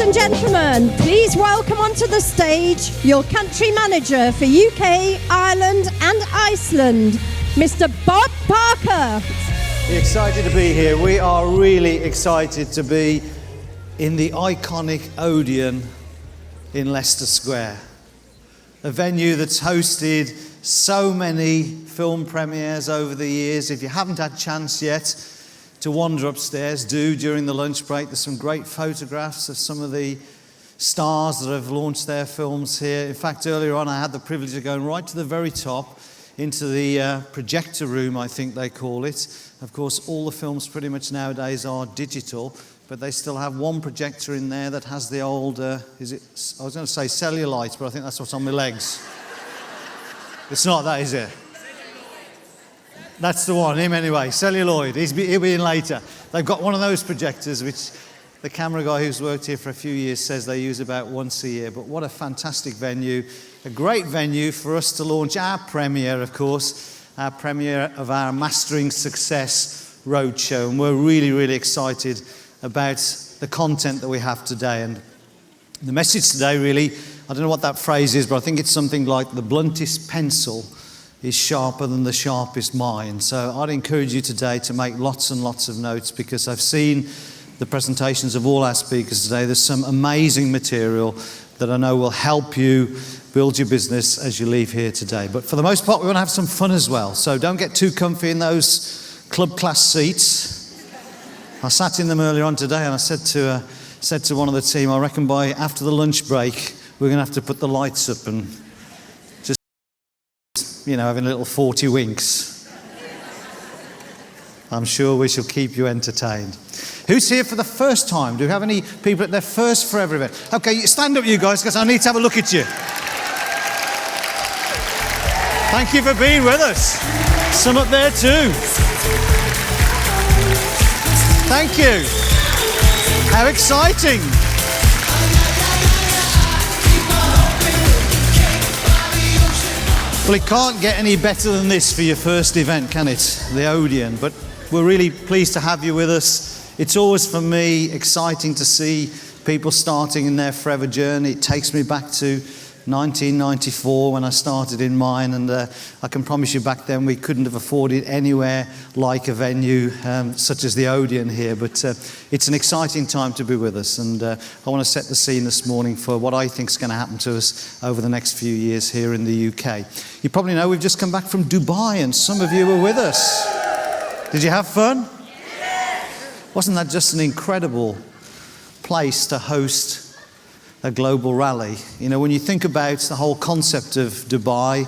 and gentlemen, please welcome onto the stage your country manager for UK, Ireland and Iceland, Mr. Bob Parker. Excited to be here. We are really excited to be in the iconic Odeon in Leicester Square, a venue that's hosted so many film premieres over the years. If you haven't had a chance yet to wander upstairs, do during the lunch break. There's some great photographs of some of the stars that have launched their films here. In fact, earlier on I had the privilege of going right to the very top into the projector room, I think they call it. Of course, all the films pretty much nowadays are digital, but they still have one projector in there that has the old, I was going to say cellulite, but I think that's what's on my legs. It's not that, is it? That's the one, him anyway, celluloid. He'll be in later. They've got one of those projectors, which the camera guy who's worked here for a few years says they use about once a year. But what a fantastic venue. A great venue for us to launch our premiere, of course, our premiere of our Mastering Success Roadshow. And we're really, really excited about the content that we have today. And the message today really, I don't know what that phrase is, but I think it's something like the bluntest pencil is sharper than the sharpest mind. So I'd encourage you today to make lots and lots of notes, because I've seen the presentations of all our speakers today. There's some amazing material that I know will help you build your business as you leave here today. But for the most part, we want to have some fun as well. So don't get too comfy in those club class seats. I sat in them earlier on today and I said to one of the team, I reckon by after the lunch break, we're going to have to put the lights up and having a little 40 winks. I'm sure we shall keep you entertained. Who's here for the first time? Do we have any people at their first Forever event? Okay, stand up you guys, because I need to have a look at you. Thank you for being with us. Some up there too. Thank you. How exciting. Well, it can't get any better than this for your first event, can it? The Odeon. But we're really pleased to have you with us. It's always, for me, exciting to see people starting in their forever journey. It takes me back to 1994 when I started in mine, and I can promise you back then we couldn't have afforded anywhere like a venue such as the Odeon here, but it's an exciting time to be with us, and I want to set the scene this morning for what I think is going to happen to us over the next few years here in the UK. You probably know we've just come back from Dubai, and some of you were with us. Did you have fun? Yes. Wasn't that just an incredible place to host a global rally? You know, when you think about the whole concept of Dubai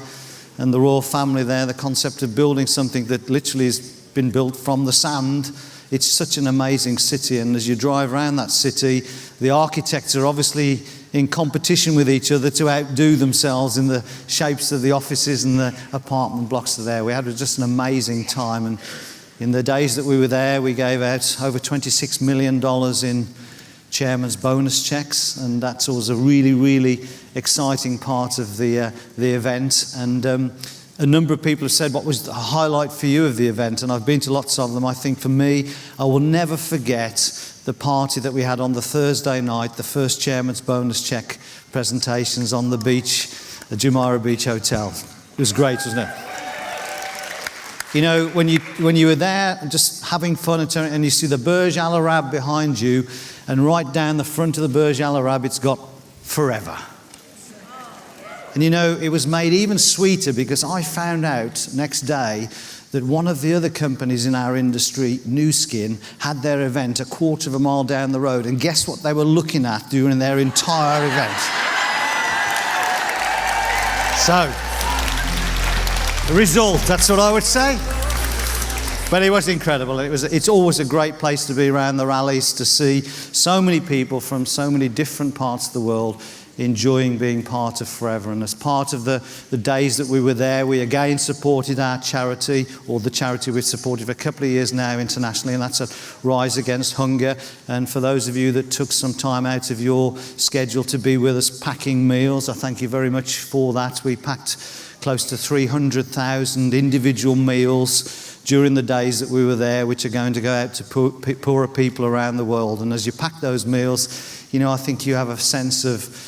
and the royal family there, the concept of building something that literally has been built from the sand, it's such an amazing city. And as you drive around that city, the architects are obviously in competition with each other to outdo themselves in the shapes of the offices and the apartment blocks that are there. We had just an amazing time, and in the days that we were there, we gave out over $26 million in chairman's bonus checks, and that's always a really, really exciting part of the event. And a number of people have said, what was the highlight for you of the event? And I've been to lots of them. I think for me, I will never forget the party that we had on the Thursday night, the first chairman's bonus check presentations on the beach, the Jumeirah Beach Hotel. It was great, wasn't it? You know, when you were there just having fun and you see the Burj Al Arab behind you, and right down the front of the Burj Al Arab it's got forever. And you know, it was made even sweeter because I found out next day that one of the other companies in our industry, Nu Skin, had their event a quarter of a mile down the road, and guess what they were looking at during their entire event? So, the result, that's what I would say. But it was incredible. It's always a great place to be around the rallies, to see so many people from so many different parts of the world enjoying being part of Forever. And as part of the days that we were there, we again supported our charity, or the charity we've supported for a couple of years now internationally, and that's a Rise Against Hunger. And for those of you that took some time out of your schedule to be with us packing meals, I thank you very much for that. We packed close to 300,000 individual meals during the days that we were there, which are going to go out to poorer people around the world. And as you pack those meals, I think you have a sense of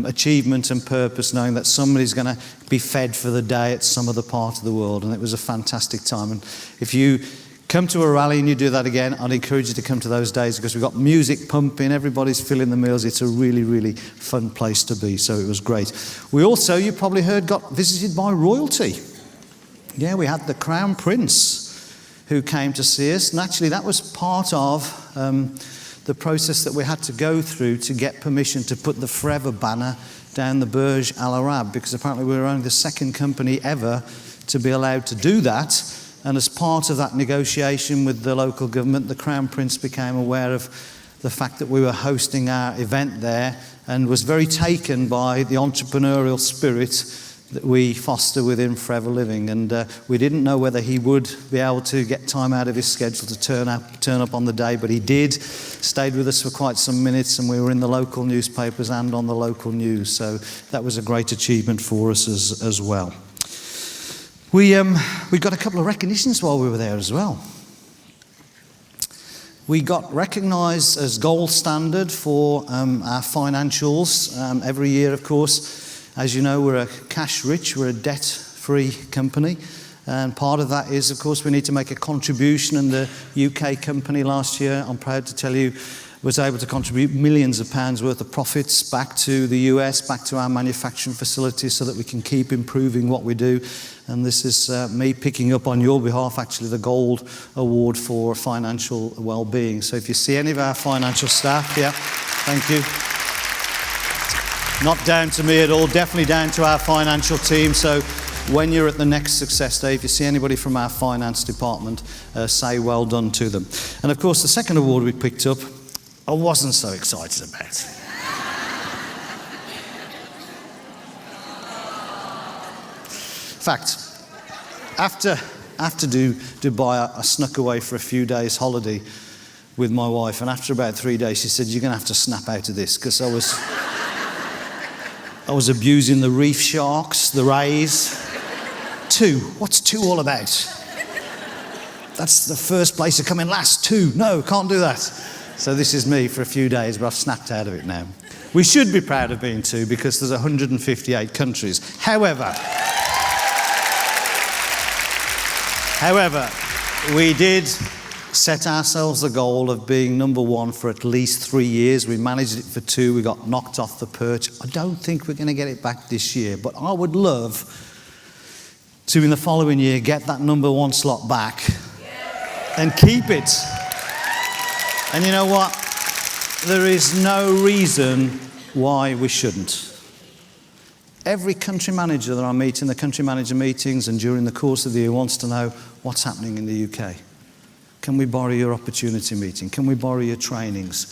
achievement and purpose, knowing that somebody's going to be fed for the day at some other part of the world. And it was a fantastic time. And if you come to a rally and you do that again, I'd encourage you to come to those days, because we've got music pumping, everybody's filling the meals. It's a really, really fun place to be. So it was great. We also, you probably heard, got visited by royalty. Yeah, we had the Crown Prince who came to see us. And actually that was part of the process that we had to go through to get permission to put the Forever banner down the Burj Al Arab, because apparently we were only the second company ever to be allowed to do that. And as part of that negotiation with the local government, the Crown Prince became aware of the fact that we were hosting our event there, and was very taken by the entrepreneurial spirit that we foster within Forever Living. And we didn't know whether he would be able to get time out of his schedule to turn up on the day, but he did. Stayed with us for quite some minutes, and we were in the local newspapers and on the local news. So that was a great achievement for us as well. We got a couple of recognitions while we were there as well. We got recognised as gold standard for our financials every year, of course. As you know, we're a cash-rich, we're a debt-free company. And part of that is, of course, we need to make a contribution. And the UK company last year, I'm proud to tell you, was able to contribute millions of pounds worth of profits back to the US, back to our manufacturing facilities, so that we can keep improving what we do. And this is me picking up on your behalf, actually, the Gold Award for Financial Wellbeing. So if you see any of our financial staff, yeah, thank you. Not down to me at all, definitely down to our financial team. So when you're at the next Success Day, if you see anybody from our finance department, say well done to them. And of course, the second award we picked up, I wasn't so excited about. In fact, after Dubai, I snuck away for a few days holiday with my wife, and after about 3 days, she said, "You're going to have to snap out of this," because I was abusing the reef sharks, the rays. Two. What's two all about? That's the first place to come in last. Two. No, can't do that. So this is me for a few days, but I've snapped out of it now. We should be proud of being two, because there's 158 countries. However, we did set ourselves the goal of being number one for at least 3 years. We managed it for 2. We got knocked off the perch. I don't think we're going to get it back this year, but I would love to, in the following year, get that number one slot back and keep it. And you know what? There is no reason why we shouldn't. Every country manager that I meet in the country manager meetings and during the course of the year wants to know what's happening in the UK. Can we borrow your opportunity meeting? Can we borrow your trainings?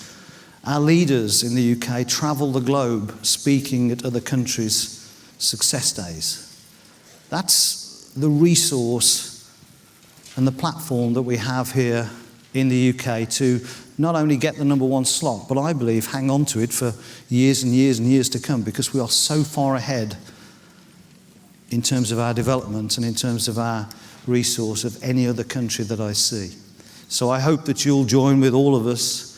Our leaders in the UK travel the globe speaking at other countries' success days. That's the resource and the platform that we have here in the UK to not only get the number one slot, but I believe hang on to it for years and years and years to come, because we are so far ahead in terms of our development and in terms of our resource of any other country that I see. So I hope that you'll join with all of us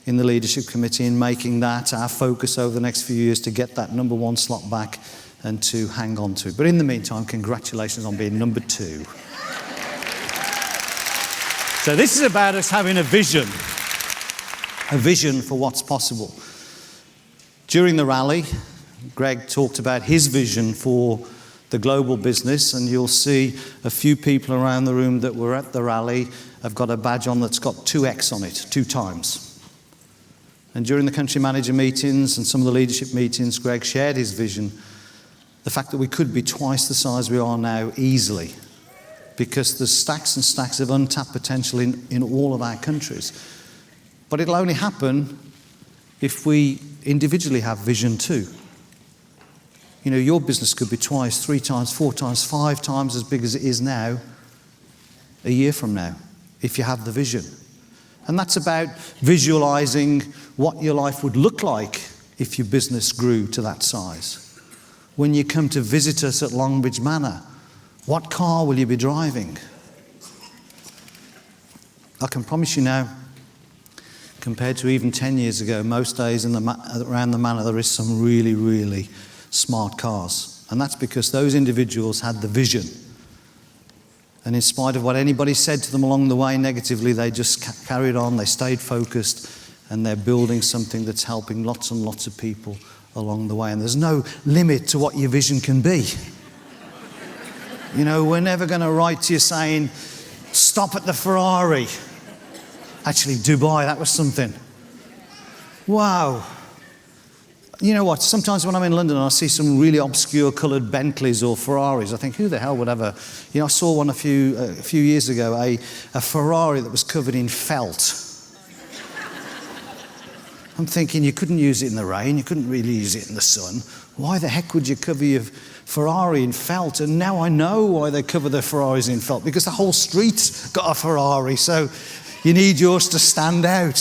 in the leadership committee in making that our focus over the next few years, to get that number one slot back and to hang on to it. But in the meantime, congratulations on being number 2. So this is about us having a vision for what's possible. During the rally, Greg talked about his vision for the global business, and you'll see a few people around the room that were at the rally have got a badge on that's got 2X on it, 2 times. And during the country manager meetings and some of the leadership meetings, Greg shared his vision, the fact that we could be twice the size we are now easily, because there's stacks and stacks of untapped potential in all of our countries. But it'll only happen if we individually have vision too. You know, your business could be twice, 3 times, 4 times, 5 times as big as it is now a year from now, if you have the vision. And that's about visualizing what your life would look like if your business grew to that size. When you come to visit us at Longbridge Manor, what car will you be driving? I can promise you now, compared to even 10 years ago, most days around the manor there is some really, really smart cars. And that's because those individuals had the vision. And in spite of what anybody said to them along the way negatively, they just carried on, they stayed focused, and they're building something that's helping lots and lots of people along the way. And there's no limit to what your vision can be. You know, we're never going to write to you saying, stop at the Ferrari. Actually, Dubai, that was something. Wow. You know what, sometimes when I'm in London and I see some really obscure coloured Bentleys or Ferraris, I think, who the hell would ever... You know, I saw one a few years ago, a Ferrari that was covered in felt. I'm thinking, you couldn't use it in the rain, you couldn't really use it in the sun. Why the heck would you cover your Ferrari in felt? And now I know why they cover their Ferraris in felt, because the whole street's got a Ferrari, so you need yours to stand out.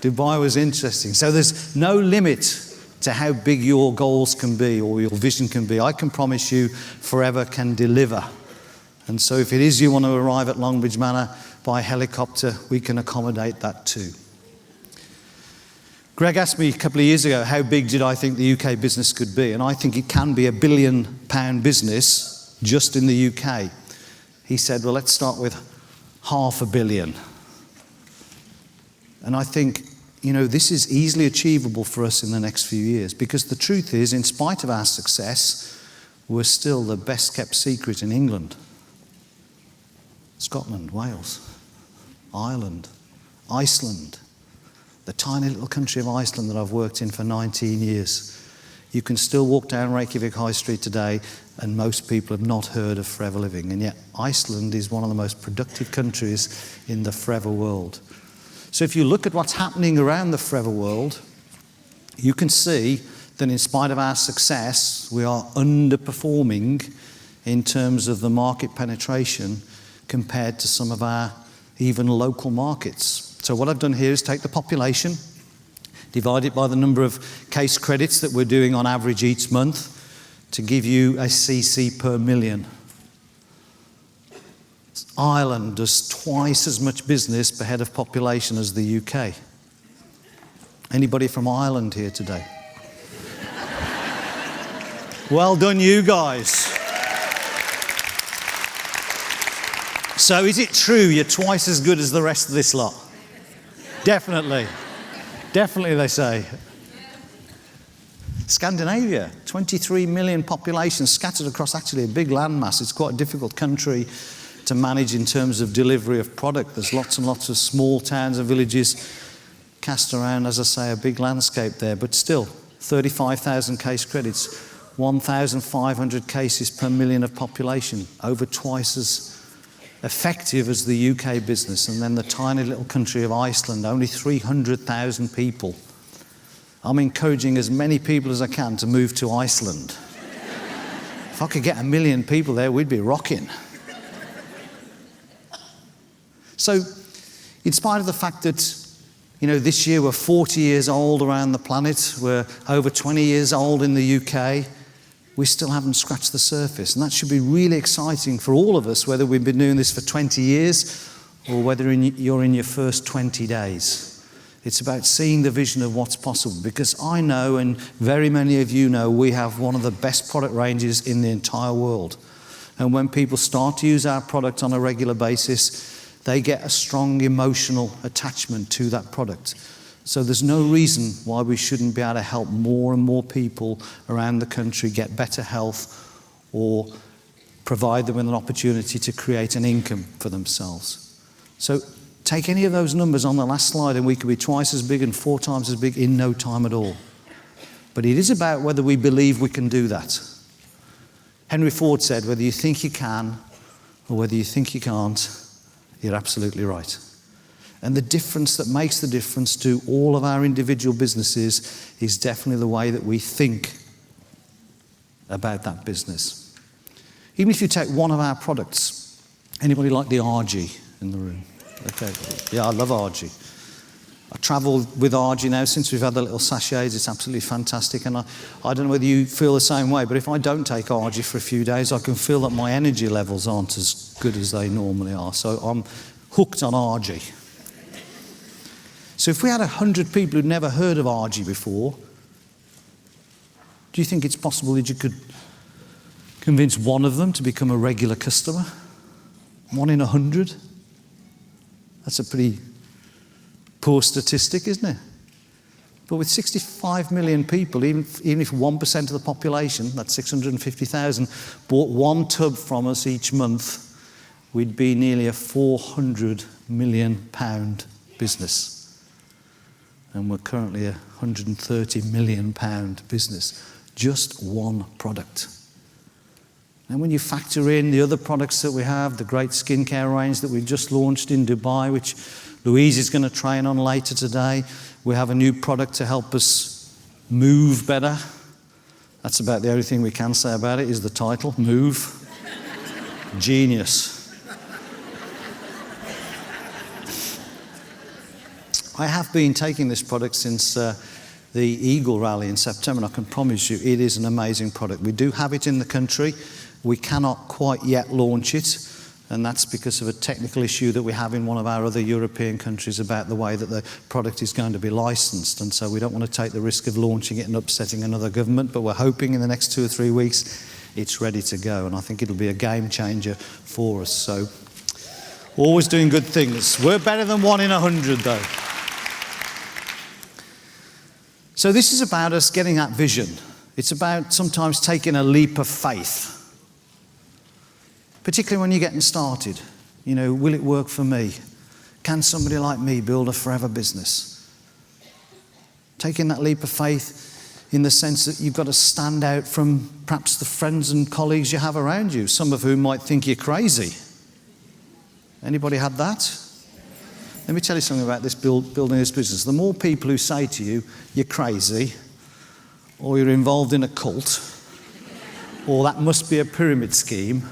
Dubai was interesting. So there's no limit to how big your goals can be or your vision can be. I can promise you Forever can deliver. And so if it is you want to arrive at Longbridge Manor by helicopter, we can accommodate that too. Greg asked me a couple of years ago, how big did I think the UK business could be? And I think it can be £1 billion business just in the UK. He said, well, let's start with £500 million. And I think, you know, this is easily achievable for us in the next few years, because the truth is, in spite of our success, we're still the best kept secret in England, Scotland, Wales, Ireland, Iceland, the tiny little country of Iceland that I've worked in for 19 years. You can still walk down Reykjavik High Street today and most people have not heard of Forever Living. And yet Iceland is one of the most productive countries in the Forever world. So if you look at what's happening around the Forever world, you can see that in spite of our success, we are underperforming in terms of the market penetration compared to some of our even local markets. So what I've done here is take the population, divide it by the number of case credits that we're doing on average each month to give you a CC per million. Ireland does twice as much business per head of population as the UK. Anybody from Ireland here today? Well done, you guys. So is it true you're twice as good as the rest of this lot? Definitely. Definitely, they say. Scandinavia, 23 million population scattered across actually a big landmass. It's quite a difficult country to manage in terms of delivery of product. There's lots and lots of small towns and villages cast around, as I say, a big landscape there, but still 35,000 case credits, 1,500 cases per million of population, over twice as effective as the UK business. And then the tiny little country of Iceland, only 300,000 people. I'm encouraging as many people as I can to move to Iceland. If I could get 1 million people there, we'd be rocking. So, in spite of the fact that, you know, this year we're 40 years old around the planet, we're over 20 years old in the UK, we still haven't scratched the surface. And that should be really exciting for all of us, whether we've been doing this for 20 years or whether you're in your first 20 days. It's about seeing the vision of what's possible, because I know, and very many of you know, we have one of the best product ranges in the entire world. And when people start to use our product on a regular basis, they get a strong emotional attachment to that product. So there's no reason why we shouldn't be able to help more and more people around the country get better health or provide them with an opportunity to create an income for themselves. So take any of those numbers on the last slide and we could be twice as big and 4 times as big in no time at all. But it is about whether we believe we can do that. Henry Ford said, whether you think you can or whether you think you can't, you're absolutely right. And the difference that makes the difference to all of our individual businesses is definitely the way that we think about that business. Even if you take one of our products, anybody like the RG in the room? Okay, yeah, I love RG. I travel with RG now since we've had the little sachets. It's absolutely fantastic. And I don't know whether you feel the same way, but if I don't take RG for a few days, I can feel that my energy levels aren't as good as they normally are. So I'm hooked on RG. So if we had 100 people who'd never heard of RG before, do you think it's possible that you could convince one of them to become a regular customer? 1 in 100? That's a pretty poor statistic, isn't it? But with 65 million people, even if 1% of the population, that's 650,000, bought one tub from us each month, we'd be nearly a £400 million business. And we're currently a £130 million business. Just one product. And when you factor in the other products that we have, the great skincare range that we've just launched in Dubai, which Louise is going to train on later today, we have a new product to help us move better. That's about the only thing we can say about it, is the title, Move. Genius. I have been taking this product since the Eagle Rally in September, and I can promise you it is an amazing product. We do have it in the country. We cannot quite yet launch it, and that's because of a technical issue that we have in one of our other European countries about the way that the product is going to be licensed, and so we don't want to take the risk of launching it and upsetting another government, but we're hoping in the next 2 or 3 weeks it's ready to go, and I think it'll be a game changer for us. So always doing good things. We're better than 1 in 100 though. So this is about us getting that vision. It's about sometimes taking a leap of faith. Particularly when you're getting started. You know, will it work for me? Can somebody like me build a forever business? Taking that leap of faith in the sense that you've got to stand out from perhaps the friends and colleagues you have around you, some of whom might think you're crazy. Anybody had that? Let me tell you something about this building this business. The more people who say to you, you're crazy, or you're involved in a cult, or that must be a pyramid scheme,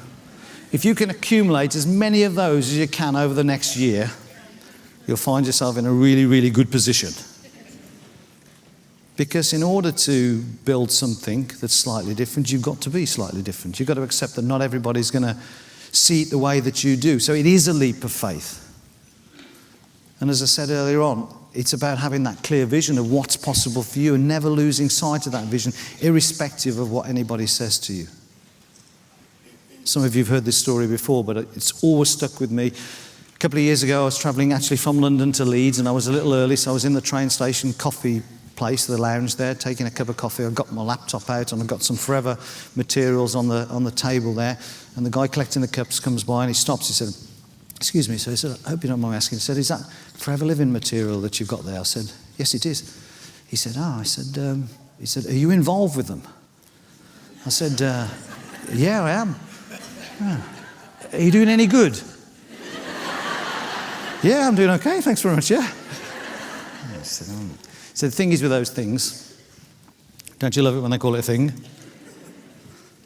if you can accumulate as many of those as you can over the next year, you'll find yourself in a really, really good position. Because in order to build something that's slightly different, you've got to be slightly different. You've got to accept that not everybody's going to see it the way that you do. So it is a leap of faith. And as I said earlier on, it's about having that clear vision of what's possible for you and never losing sight of that vision, irrespective of what anybody says to you. Some of you have heard this story before, but it's always stuck with me. A couple of years ago, I was travelling actually from London to Leeds, and I was a little early, so I was in the train station coffee place, the lounge there, taking a cup of coffee. I got my laptop out, and I got some Forever materials on the table there, and the guy collecting the cups comes by, and he stops. He said, "Excuse me," so I said, "I hope you don't mind me asking." He said, "Is that Forever Living material that you've got there?" I said, "Yes, it is." He said, he said, "Are you involved with them?" I said, "Yeah, I am." "Are you doing any good?" "Yeah, I'm doing okay, thanks very much, yeah." So the thing is with those things, don't you love it when they call it a thing?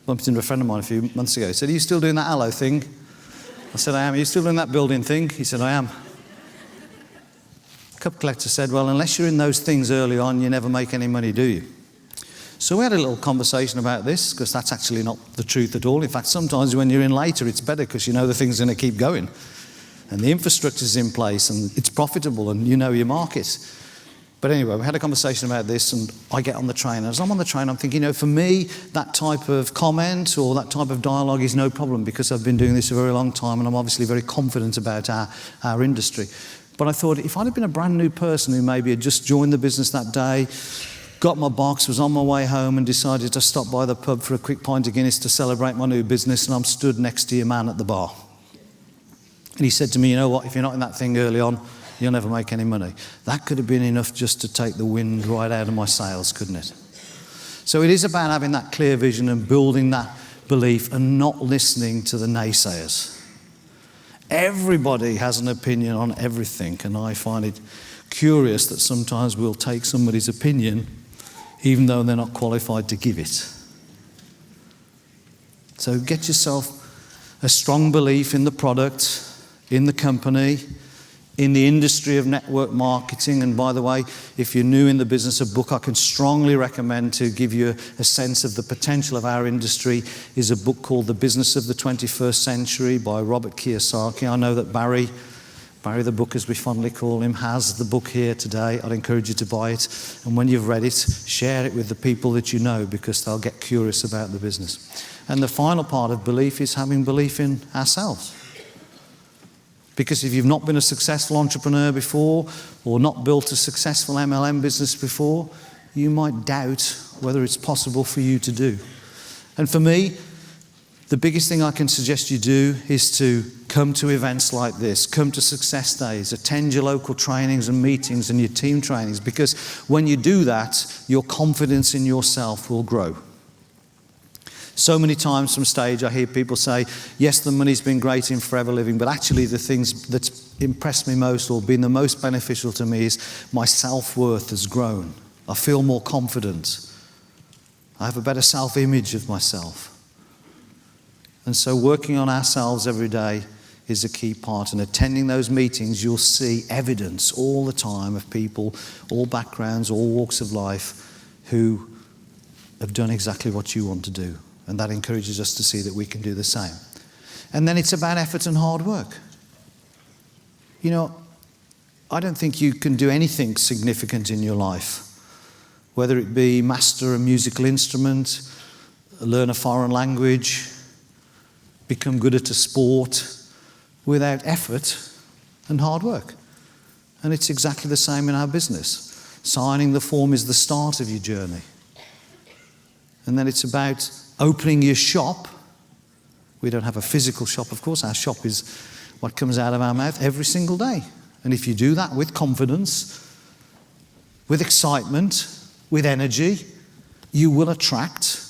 Bumped into a friend of mine a few months ago. He said, "Are you still doing that aloe thing?" I said, "I am." "Are you still doing that building thing?" He said, "I am." The cup collector said, "Well, unless you're in those things early on, you never make any money, do you?" So we had a little conversation about this, because that's actually not the truth at all. In fact, sometimes when you're in later, it's better because you know the thing's going to keep going. And the infrastructure's in place, and it's profitable, and you know your market. But anyway, we had a conversation about this, and I get on the train. And as I'm on the train, I'm thinking, for me, that type of comment or that type of dialogue is no problem, because I've been doing this a very long time, and I'm obviously very confident about our industry. But I thought, if I'd have been a brand new person who maybe had just joined the business that day, got my box, was on my way home, and decided to stop by the pub for a quick pint of Guinness to celebrate my new business, and I'm stood next to your man at the bar. And he said to me, "You know what, if you're not in that thing early on, you'll never make any money." That could have been enough just to take the wind right out of my sails, couldn't it? So it is about having that clear vision and building that belief and not listening to the naysayers. Everybody has an opinion on everything, and I find it curious that sometimes we'll take somebody's opinion even though they're not qualified to give it. So get yourself a strong belief in the product, in the company, in the industry of network marketing. And by the way, if you're new in the business, a book I can strongly recommend to give you a sense of the potential of our industry is a book called The Business of the 21st Century by Robert Kiyosaki. I know that Barry Barry the Book, as we fondly call him, has the book here today. I'd encourage you to buy it. And when you've read it, share it with the people that you know, because they'll get curious about the business. And the final part of belief is having belief in ourselves. Because if you've not been a successful entrepreneur before, or not built a successful MLM business before, you might doubt whether it's possible for you to do. And for me, the biggest thing I can suggest you do is to come to events like this, come to success days, attend your local trainings and meetings and your team trainings, because when you do that, your confidence in yourself will grow. So many times from stage I hear people say, yes, the money's been great in Forever Living, but actually the things that's impressed me most or been the most beneficial to me is my self-worth has grown. I feel more confident. I have a better self-image of myself. And so working on ourselves every day is a key part. And attending those meetings, you'll see evidence all the time of people, all backgrounds, all walks of life, who have done exactly what you want to do. And that encourages us to see that we can do the same. And then it's about effort and hard work. You know, I don't think you can do anything significant in your life, whether it be master a musical instrument, learn a foreign language, become good at a sport, without effort and hard work. And it's exactly the same in our business. Signing the form is the start of your journey. And then it's about opening your shop. We don't have a physical shop, of course. Our shop is what comes out of our mouth every single day. And if you do that with confidence, with excitement, with energy, you will attract,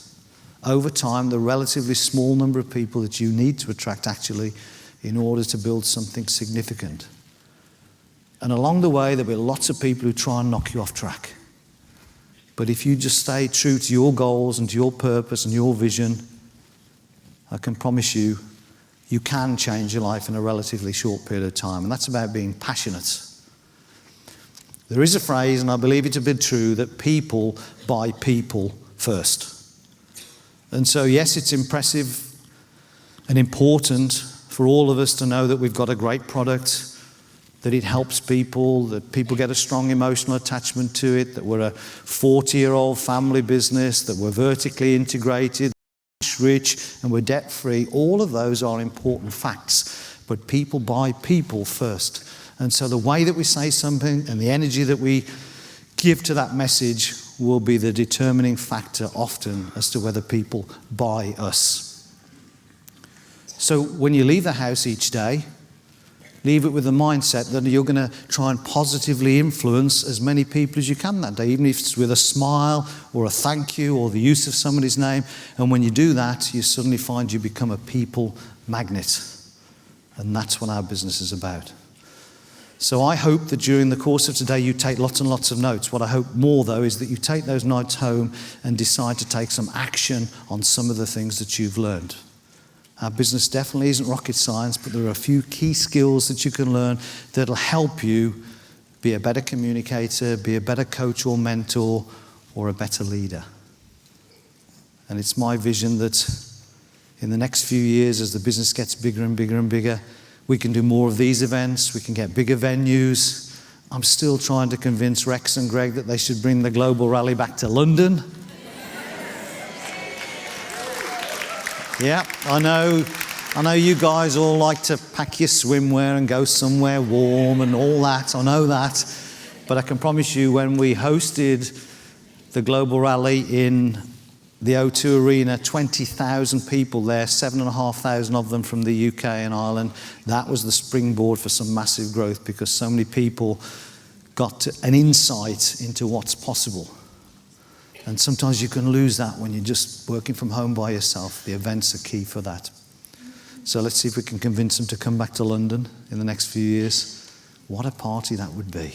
over time, the relatively small number of people that you need to attract, actually, in order to build something significant. And along the way, there'll be lots of people who try and knock you off track. But if you just stay true to your goals and to your purpose and your vision, I can promise you, you can change your life in a relatively short period of time. And that's about being passionate. There is a phrase, and I believe it to be true, that people buy people first. And so, yes, it's impressive and important for all of us to know that we've got a great product, that it helps people, that people get a strong emotional attachment to it, that we're a 40-year-old family business, that we're vertically integrated, rich, and we're debt-free. All of those are important facts, but people buy people first. And so the way that we say something and the energy that we give to that message will be the determining factor often as to whether people buy us. So when you leave the house each day, leave it with the mindset that you're going to try and positively influence as many people as you can that day, even if it's with a smile or a thank you or the use of somebody's name. And when you do that, you suddenly find you become a people magnet. And that's what our business is about. So I hope that during the course of today you take lots and lots of notes. What I hope more, though, is that you take those notes home and decide to take some action on some of the things that you've learned. Our business definitely isn't rocket science, but there are a few key skills that you can learn that'll help you be a better communicator, be a better coach or mentor, or a better leader. And it's my vision that in the next few years, as the business gets bigger and bigger and bigger, we can do more of these events, we can get bigger venues. I'm still trying to convince Rex and Greg that they should bring the Global Rally back to London. Yeah, I know you guys all like to pack your swimwear and go somewhere warm and all that, I know that. But I can promise you, when we hosted the Global Rally in the O2 Arena, 20,000 people there, 7,500 of them from the UK and Ireland. That was the springboard for some massive growth, because so many people got an insight into what's possible. And sometimes you can lose that when you're just working from home by yourself. The events are key for that. So let's see if we can convince them to come back to London in the next few years. What a party that would be.